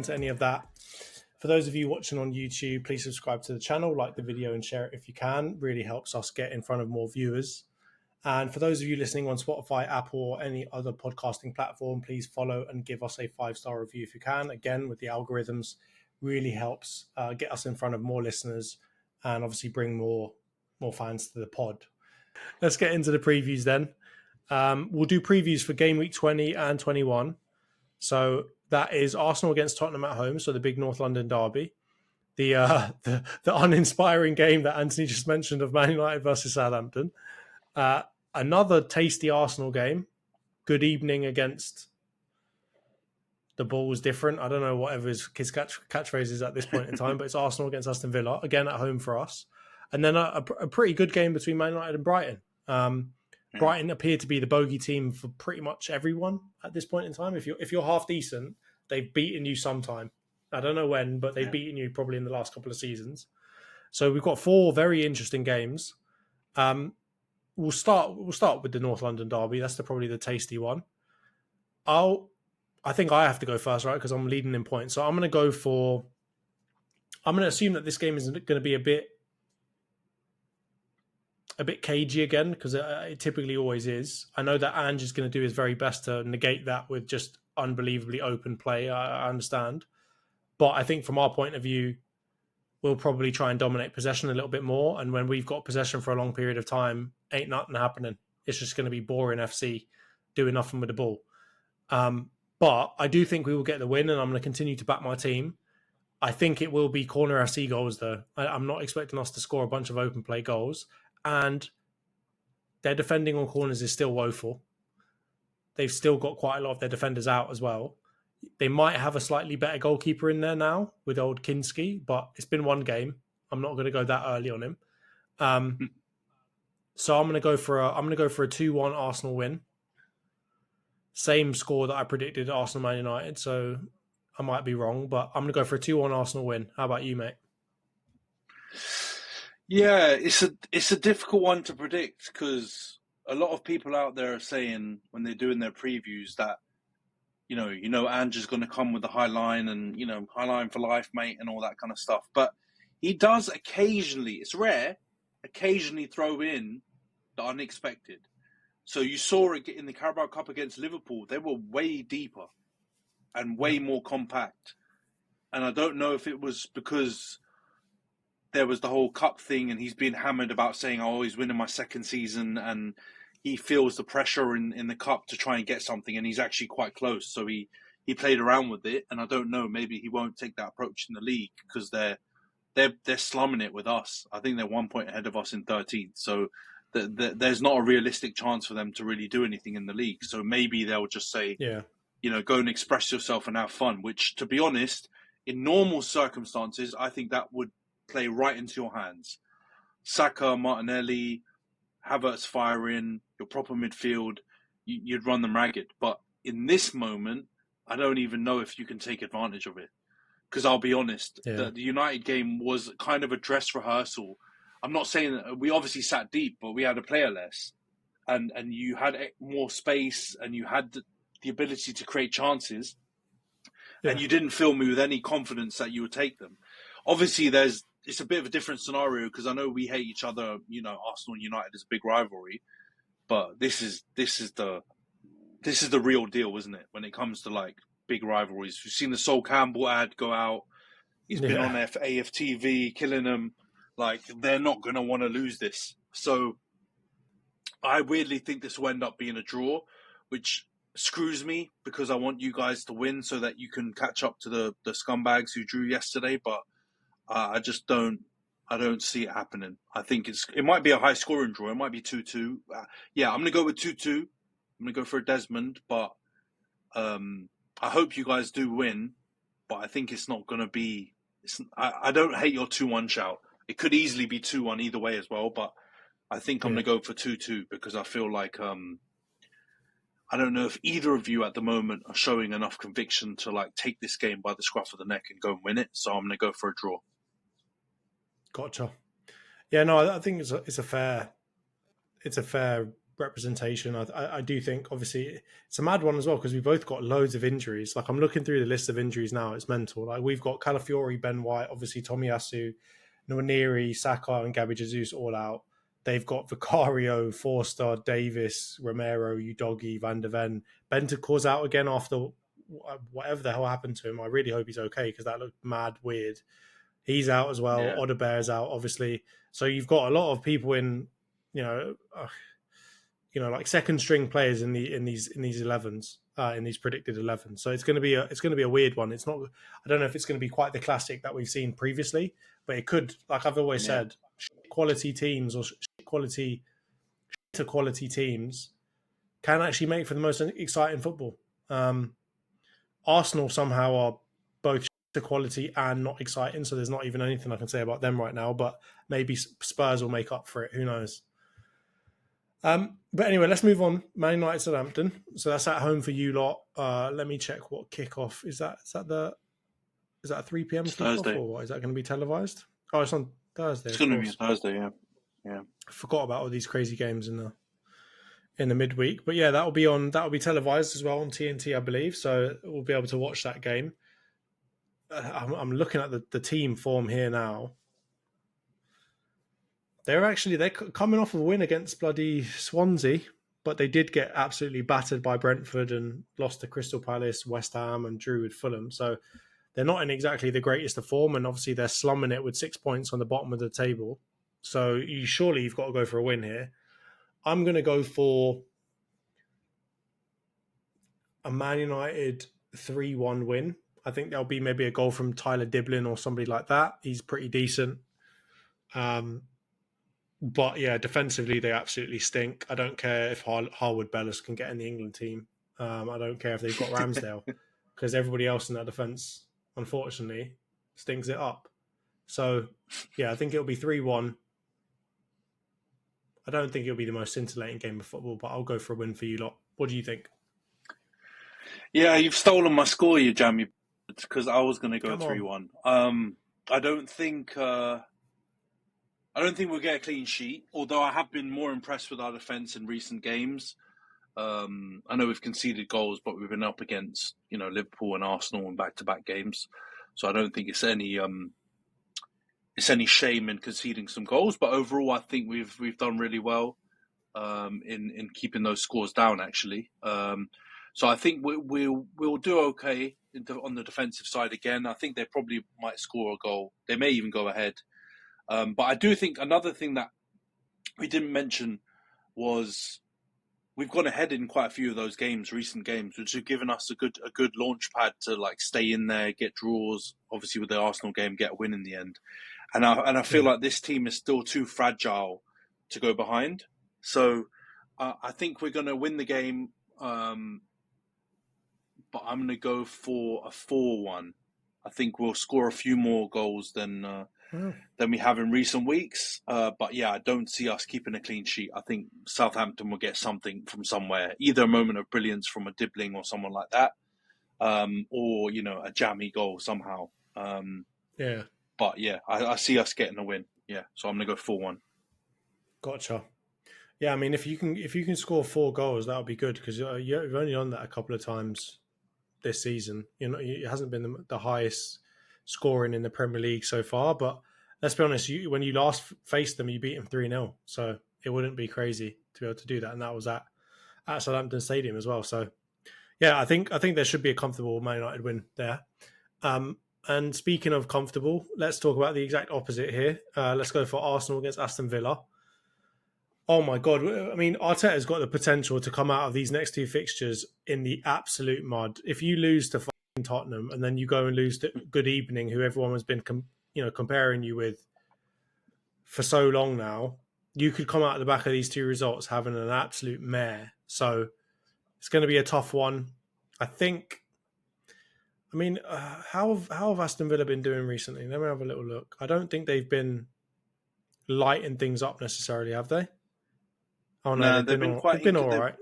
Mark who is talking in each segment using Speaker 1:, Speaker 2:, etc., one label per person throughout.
Speaker 1: into any of that. For those of you watching on YouTube, please subscribe to the channel, like the video and share it if you can. Really helps us get in front of more viewers. And for those of you listening on Spotify, Apple, or any other podcasting platform, please follow and give us a 5-star review if you can. Again, with the algorithms, really helps get us in front of more listeners and obviously bring more fans to the pod. Let's get into the previews then. We'll do previews for game week 20 and 21. So that is Arsenal against Tottenham at home, so the big North London derby. The uninspiring game that Antony just mentioned of Man United versus Southampton. Another tasty Arsenal game. Good evening against the Bulls. Different. I don't know whatever his catchphrase is at this point in time, but it's Arsenal against Aston Villa, again at home for us. And then a pretty good game between Man United and Brighton. Brighton appear to be the bogey team for pretty much everyone at this point in time. If you're half decent, they've beaten you sometime. I don't know when, but they've beaten you probably in the last couple of seasons. So we've got 4 very interesting games. We'll start with the North London derby. That's probably the tasty one. I think I have to go first, right? Because I'm leading in points. So I'm going to assume that this game is going to be a bit cagey again, because it typically always is. I know that Ange is going to do his very best to negate that with just unbelievably open play. I understand. But I think from our point of view, we'll probably try and dominate possession a little bit more. And when we've got possession for a long period of time, ain't nothing happening. It's just going to be boring FC, doing nothing with the ball. But I do think we will get the win, and I'm going to continue to back my team. I think it will be corner FC goals, though. I'm not expecting us to score a bunch of open play goals. And their defending on corners is still woeful. They've still got quite a lot of their defenders out as well. They might have a slightly better goalkeeper in there now with old Kinski, but it's been one game. I'm not going to go that early on him. So I'm going to go for a 2-1 Arsenal win. Same score that I predicted, Arsenal Man United. So I might be wrong, but I'm going to go for a 2-1 Arsenal win. How about you, mate?
Speaker 2: Yeah, it's a difficult one to predict, because a lot of people out there are saying when they're doing their previews that, Ange is going to come with the high line and, high line for life, mate, and all that kind of stuff. But he does occasionally, it's rare, occasionally throw in the unexpected. So you saw it in the Carabao Cup against Liverpool. They were way deeper and way more compact. And I don't know if it was because there was the whole cup thing and he's been hammered about saying, oh, he's winning my second season, and he feels the pressure in the cup to try and get something, and he's actually quite close. So he played around with it, and I don't know, maybe he won't take that approach in the league, because they're slumming it with us. I think they're 1 point ahead of us in 13th. So there's not a realistic chance for them to really do anything in the league. So maybe they'll just say, go and express yourself and have fun, which, to be honest, in normal circumstances, I think that would play right into your hands. Saka, Martinelli, Havertz firing, your proper midfield, you'd run them ragged. But in this moment, I don't even know if you can take advantage of it. Because I'll be honest, the United game was kind of a dress rehearsal. I'm not saying that we obviously sat deep, but we had a player less. And you had more space, and you had the ability to create chances. Yeah. And you didn't fill me with any confidence that you would take them. Obviously, it's a bit of a different scenario, because I know we hate each other. Arsenal and United is a big rivalry, but this is the real deal, isn't it? When it comes to like big rivalries, we've seen the Sol Campbell ad go out. He's been on AFTV killing them. Like, they're not going to want to lose this. So I weirdly think this will end up being a draw, which screws me, because I want you guys to win so that you can catch up to the scumbags who drew yesterday. But I just don't see it happening. I think it might be a high scoring draw. It might be 2-2. I'm going to go with 2-2. I'm going to go for a Desmond, but I hope you guys do win. But I think it's not going to be. I don't hate your 2-1 shout. It could easily be 2-1 either way as well. But I think I'm going to go for 2-2, because I feel like I don't know if either of you at the moment are showing enough conviction to like take this game by the scruff of the neck and go and win it. So I'm going to go for a draw.
Speaker 1: Gotcha. Yeah, no, I think it's a fair representation. I do think, obviously, it's a mad one as well because we've both got loads of injuries. Like, I'm looking through the list of injuries now; it's mental. Like, we've got Calafiori, Ben White, obviously Tomiyasu, Nwaneri, Saka, and Gabby Jesus all out. They've got Vicario, Forster, Davis, Romero, Udogi, Van der Ven. Bentancur's out again after whatever the hell happened to him. I really hope he's okay because that looked mad weird. He's out as well.
Speaker 2: Yeah.
Speaker 1: Odebear's out, obviously. So you've got a lot of people in, like second string players in these 11s, in these predicted 11s. So it's going to be a weird one. It's not. I don't know if it's going to be quite the classic that we've seen previously, but it could. Like I've always said, quality teams or quality teams can actually make for the most exciting football. Arsenal somehow are both quality and not exciting, so there's not even anything I can say about them right now, but maybe Spurs will make up for it. Who knows? But anyway, let's move on. Man United, Southampton. So that's at home for you lot. Let me check what kickoff is that. Is that a 3 p.m. kickoff
Speaker 2: Thursday.
Speaker 1: or what? Is that going to be televised? Oh, it's on Thursday.
Speaker 2: It's going to be Thursday. Yeah.
Speaker 1: I forgot about all these crazy games in the midweek, but yeah, that'll be televised as well on TNT, I believe. So we'll be able to watch that game. I'm looking at the team form here now. They're coming off a win against bloody Swansea, but they did get absolutely battered by Brentford and lost to Crystal Palace, West Ham, and drew with Fulham. So they're not in exactly the greatest of form, and obviously they're slumming it with 6 points on the bottom of the table. So you've got to go for a win here. I'm going to go for a Man United 3-1 win. I think there'll be maybe a goal from Tyler Diblin or somebody like that. He's pretty decent. But yeah, defensively, they absolutely stink. I don't care if Harwood Bellis can get in the England team. I don't care if they've got Ramsdale because everybody else in that defence, unfortunately, stinks it up. So yeah, I think it'll be 3-1. I don't think it'll be the most scintillating game of football, but I'll go for a win for you lot. What do you think?
Speaker 2: Yeah, you've stolen my score, you jammy, because I was going to go 3-1. I don't think we'll get a clean sheet, although I have been more impressed with our defence in recent games. I know we've conceded goals, but we've been up against Liverpool and Arsenal in back-to-back games, so I don't think it's any shame in conceding some goals. But overall, I think we've done really well in keeping those scores down. Actually, so I think we'll do okay on the defensive side again. I think they probably might score a goal. They may even go ahead. But I do think another thing that we didn't mention was we've gone ahead in quite a few of those recent games, which have given us a good launch pad to like stay in there, get draws. Obviously, with the Arsenal game, get a win in the end. And I feel like this team is still too fragile to go behind. So I think we're going to win the game, but I'm going to go for a 4-1. I think we'll score a few more goals than we have in recent weeks. But yeah, I don't see us keeping a clean sheet. I think Southampton will get something from somewhere, either a moment of brilliance from a Dibbling or someone like that, or a jammy goal somehow.
Speaker 1: Yeah.
Speaker 2: But yeah, I see us getting a win. Yeah, so I'm gonna go 4-1.
Speaker 1: Gotcha. Yeah, I mean, if you can score 4 goals, that would be good because you've only done that a couple of times this season. It hasn't been the highest scoring in the Premier League so far. But let's be honest, when you last faced them, you beat them 3-0. So it wouldn't be crazy to be able to do that, and that was at Southampton Stadium as well. So yeah, I think there should be a comfortable Man United win there. And speaking of comfortable, let's talk about the exact opposite here. Let's go for Arsenal against Aston Villa. Oh my God. I mean, Arteta's got the potential to come out of these next 2 fixtures in the absolute mud. If you lose to Tottenham and then you go and lose to Good Evening, who everyone has been comparing you with for so long now, you could come out of the back of these 2 results having an absolute mare. So it's going to be a tough one. I think. I mean, how have Aston Villa been doing recently? Let me have a little look. I don't think they've been lighting things up necessarily, have they? Oh no, they've been all right.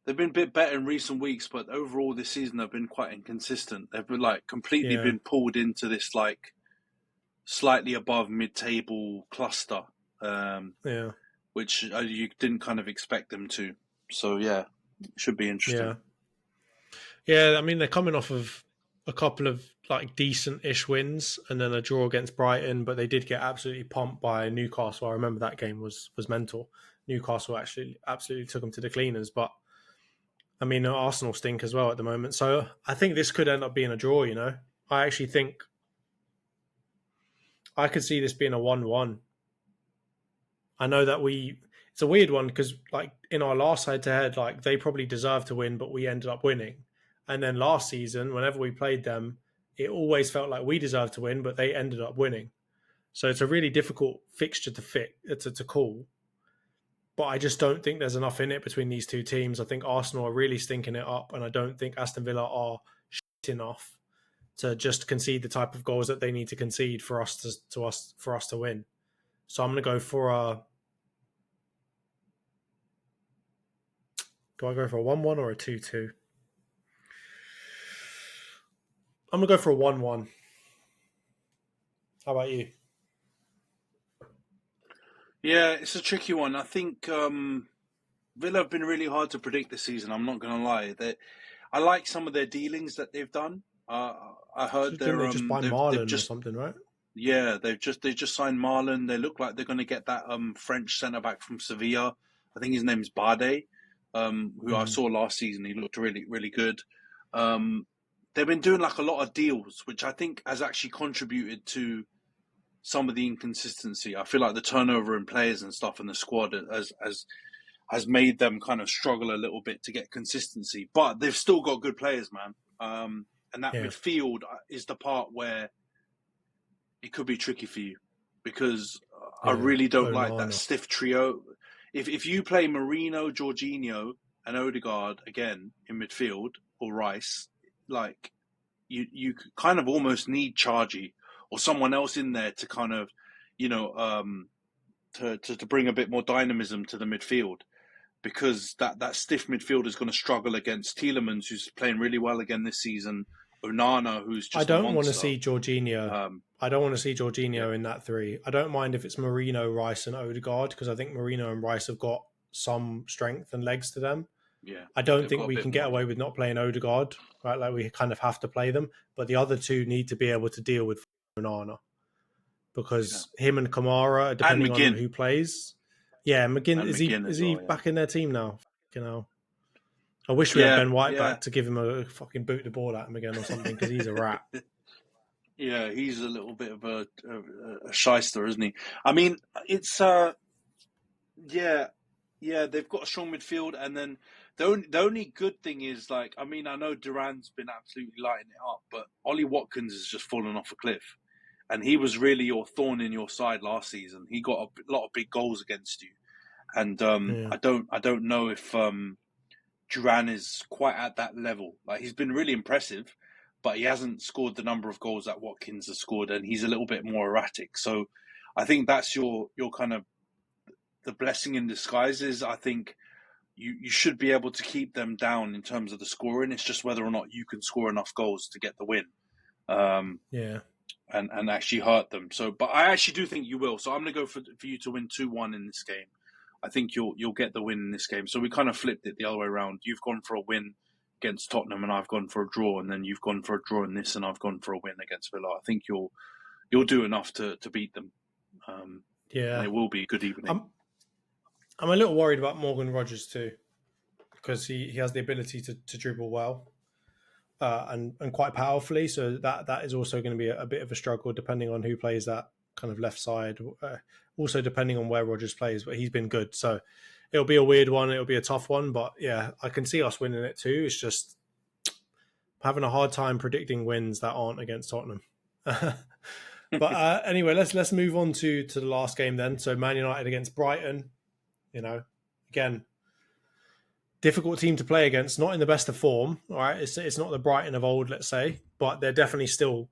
Speaker 2: They've been a bit better in recent weeks, but overall this season they've been quite inconsistent. They've been completely been pulled into this slightly above mid-table cluster, which you didn't kind of expect them to. So yeah, it should be interesting.
Speaker 1: Yeah. I mean, they're coming off of a couple of like decent-ish wins and then a draw against Brighton, but they did get absolutely pumped by Newcastle. I remember that game was mental. Newcastle actually absolutely took them to the cleaners, but I mean, Arsenal stink as well at the moment. So I think this could end up being a draw, you know. I actually think I could see this being a 1-1. I know that it's a weird one because like in our last head-to-head, like they probably deserved to win, but we ended up winning. And then last season, whenever we played them, it always felt like we deserved to win, but they ended up winning. So it's a really difficult fixture to call. But I just don't think there's enough in it between these two teams. I think Arsenal are really stinking it up, and I don't think Aston Villa are shit enough to just concede the type of goals that they need to concede for us to win. So I'm going to go for a. Do I go for a 1-1 or a 2-2? I'm going to go for a 1-1. How about you?
Speaker 2: Yeah, it's a tricky one. I think Villa have been really hard to predict this season. I'm not going to lie. I like some of their dealings that they've done. I heard
Speaker 1: Didn't they just buy Marlon or something, right?
Speaker 2: Yeah, they just signed Marlon. They look like they're going to get that French centre back from Sevilla. I think his name's Bade, who I saw last season. He looked really, really good. They've been doing like a lot of deals, which I think has actually contributed to some of the inconsistency. I feel like the turnover in players and stuff in the squad has made them kind of struggle a little bit to get consistency. But they've still got good players, man. And that midfield is the part where it could be tricky for you because I really don't like that stiff trio. If you play Marino, Jorginho, and Odegaard again in midfield or Rice, like you kind of almost need Chargy or someone else in there to kind of, to bring a bit more dynamism to the midfield, because that stiff midfield is going to struggle against Tielemans, who's playing really well again this season. Onana, who's just
Speaker 1: I don't want to see Jorginho. I don't want to see Jorginho in that three. I don't mind if it's Marino, Rice, and Odegaard, because I think Marino and Rice have got some strength and legs to them.
Speaker 2: Yeah,
Speaker 1: I don't think we can get away with not playing Odegaard, right? Like we kind of have to play them, but the other two need to be able to deal with Onana, because him and Kamara, depending on who plays. Yeah, McGinn, is he back in their team now? You know, I wish we had Ben White back to give him a fucking boot the ball at him again or something, because he's a rat.
Speaker 2: Yeah, he's a little bit of a shyster, isn't he? I mean, it's they've got a strong midfield, and then the only good thing is, like, I mean, I know Duran's been absolutely lighting it up, but Ollie Watkins has just fallen off a cliff, and he was really your thorn in your side last season. He got a lot of big goals against you, and I don't know if Duran is quite at that level. Like, he's been really impressive, but he hasn't scored the number of goals that Watkins has scored, and he's a little bit more erratic. So I think that's your kind of the blessing in disguise. Is I think you should be able to keep them down in terms of the scoring. It's just whether or not you can score enough goals to get the win. And actually hurt them. So, but I actually do think you will. So I'm going to go for you to win 2-1 in this game. I think you'll get the win in this game. So we kind of flipped it the other way around. You've gone for a win against Tottenham, and I've gone for a draw, and then you've gone for a draw in this, and I've gone for a win against Villa. I think you'll do enough to beat them. And it will be a good evening.
Speaker 1: I'm a little worried about Morgan Rogers too, because he has the ability to dribble well and quite powerfully. So that is also going to be a bit of a struggle depending on who plays that kind of left side. Also depending on where Rogers plays, but he's been good. So it'll be a weird one. It'll be a tough one, but yeah, I can see us winning it too. It's just having a hard time predicting wins that aren't against Tottenham. But anyway, let's move on to the last game then. So Man United against Brighton. You know, again, difficult team to play against. Not in the best of form. All right, it's not the Brighton of old, let's say, but they're definitely still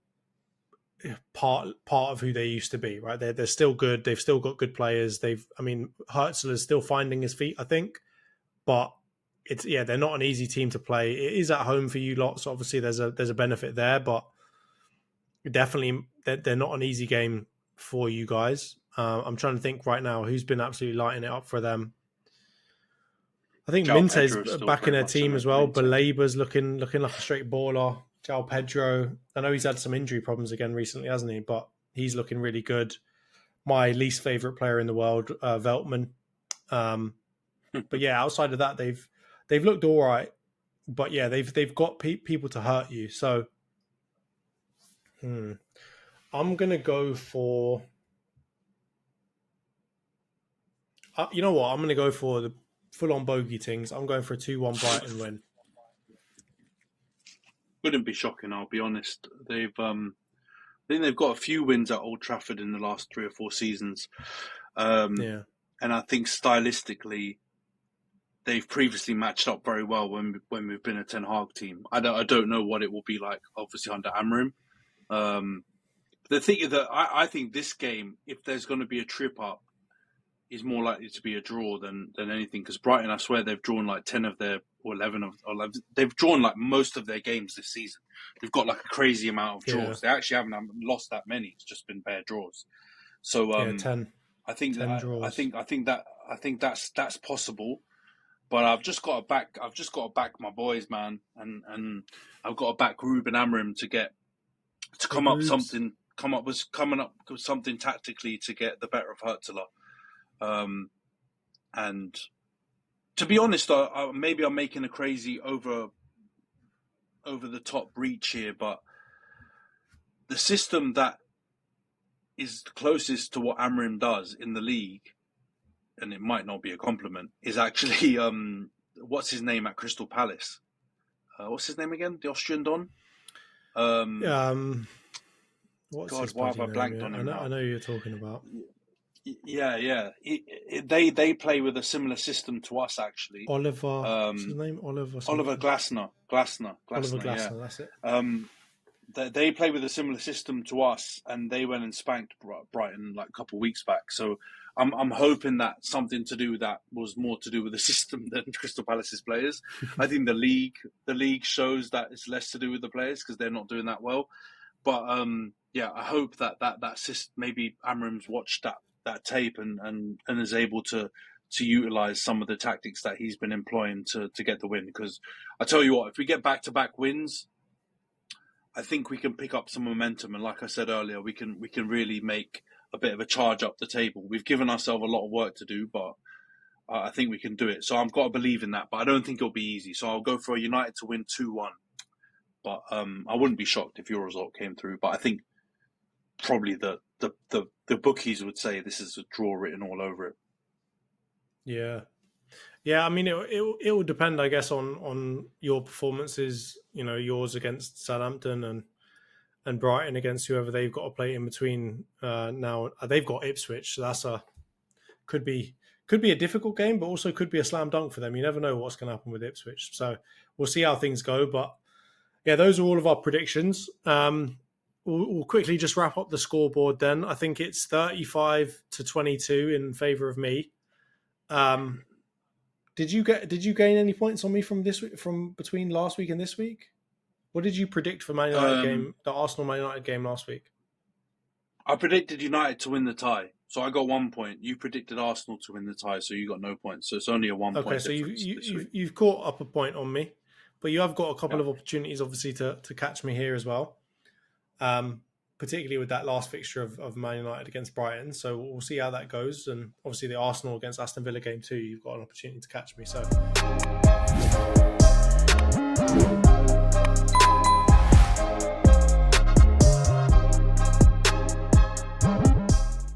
Speaker 1: part of who they used to be. Right, they're still good. They've still got good players. Herzl is still finding his feet, I think, but they're not an easy team to play. It is at home for you lot, so obviously there's a benefit there, but definitely they're not an easy game for you guys. I'm trying to think right now who's been absolutely lighting it up for them. I think
Speaker 2: João
Speaker 1: Minte's
Speaker 2: Pedro's still
Speaker 1: back in
Speaker 2: very
Speaker 1: their
Speaker 2: much
Speaker 1: team
Speaker 2: in
Speaker 1: as
Speaker 2: it,
Speaker 1: well.
Speaker 2: Minte.
Speaker 1: Balaba's looking like a straight baller. João Pedro, I know he's had some injury problems again recently, hasn't he? But he's looking really good. My least favourite player in the world, Veltman. But yeah, outside of that, they've looked all right. But yeah, they've got people to hurt you. So I'm gonna go for. You know what? I'm gonna go for the full-on bogey things. I'm going for a 2-1 Brighton win.
Speaker 2: Wouldn't be shocking, I'll be honest. I think they've got a few wins at Old Trafford in the last 3 or 4 seasons.
Speaker 1: Yeah.
Speaker 2: And I think stylistically, they've previously matched up very well when we've been a Ten Hag team. I don't know what it will be like, obviously, under Amrim. The thing is that I think this game, if there's going to be a trip up, is more likely to be a draw than anything. Because Brighton, I swear, they've drawn like 10 of their, or 11 of, or 11, they've drawn like most of their games this season. They've got like a crazy amount of draws. They actually haven't lost that many. It's just been bare draws. So
Speaker 1: 10.
Speaker 2: I think
Speaker 1: 10 draws.
Speaker 2: I think that's possible. But I've just got to back my boys, man, and I've got to back Ruben Amorim to come up with something tactically to get the better of Hurtala. And to be honest, maybe I'm making a crazy over the top reach here, but the system that is closest to what Amorim does in the league, and it might not be a compliment, is actually what's his name at Crystal Palace? What's his name again? The Austrian Don?
Speaker 1: What's
Speaker 2: God,
Speaker 1: his
Speaker 2: why have I
Speaker 1: name?
Speaker 2: blanked on him now?
Speaker 1: I know who you're talking about.
Speaker 2: Yeah. They play with a similar system to us, actually.
Speaker 1: Oliver, what's his name? Oliver
Speaker 2: Glasner.
Speaker 1: Oliver Glasner,
Speaker 2: Yeah.
Speaker 1: That's it.
Speaker 2: They play with a similar system to us, and they went and spanked Brighton like a couple of weeks back. So I'm hoping that something to do with that was more to do with the system than Crystal Palace's players. I think the league shows that it's less to do with the players because they're not doing that well. But yeah, I hope that system, maybe Amorim's watched that tape and is able to utilize some of the tactics that he's been employing to get the win. Because I tell you what, if we get back-to-back wins, I think we can pick up some momentum, and like I said earlier, we can really make a bit of a charge up the table. We've given ourselves a lot of work to do, but I think we can do it. So I've got to believe in that, but I don't think it'll be easy. So I'll go for a United to win 2-1. But I wouldn't be shocked if your result came through. But I think probably the bookies would say this is a draw written all over it.
Speaker 1: Yeah. I mean, it will depend, I guess, on your performances. You know, yours against Southampton and Brighton against whoever they've got to play in between. Now they've got Ipswich, so that's could be a difficult game, but also could be a slam dunk for them. You never know what's going to happen with Ipswich, so we'll see how things go. But yeah, those are all of our predictions. We'll quickly just wrap up the scoreboard then. I think it's 35-22 in favour of me. Did you gain any points on me from between last week and this week? What did you predict for Man United game, the Arsenal Man United game last week?
Speaker 2: I predicted United to win the tie, so I got 1 point. You predicted Arsenal to win the tie, so you got no points. So it's only a 1 point.
Speaker 1: Okay, so you've caught up a point on me, but you have got a couple of opportunities, obviously, to catch me here as well. Particularly with that last fixture of Man United against Brighton. So we'll see how that goes. And obviously the Arsenal against Aston Villa game too, you've got an opportunity to catch me. So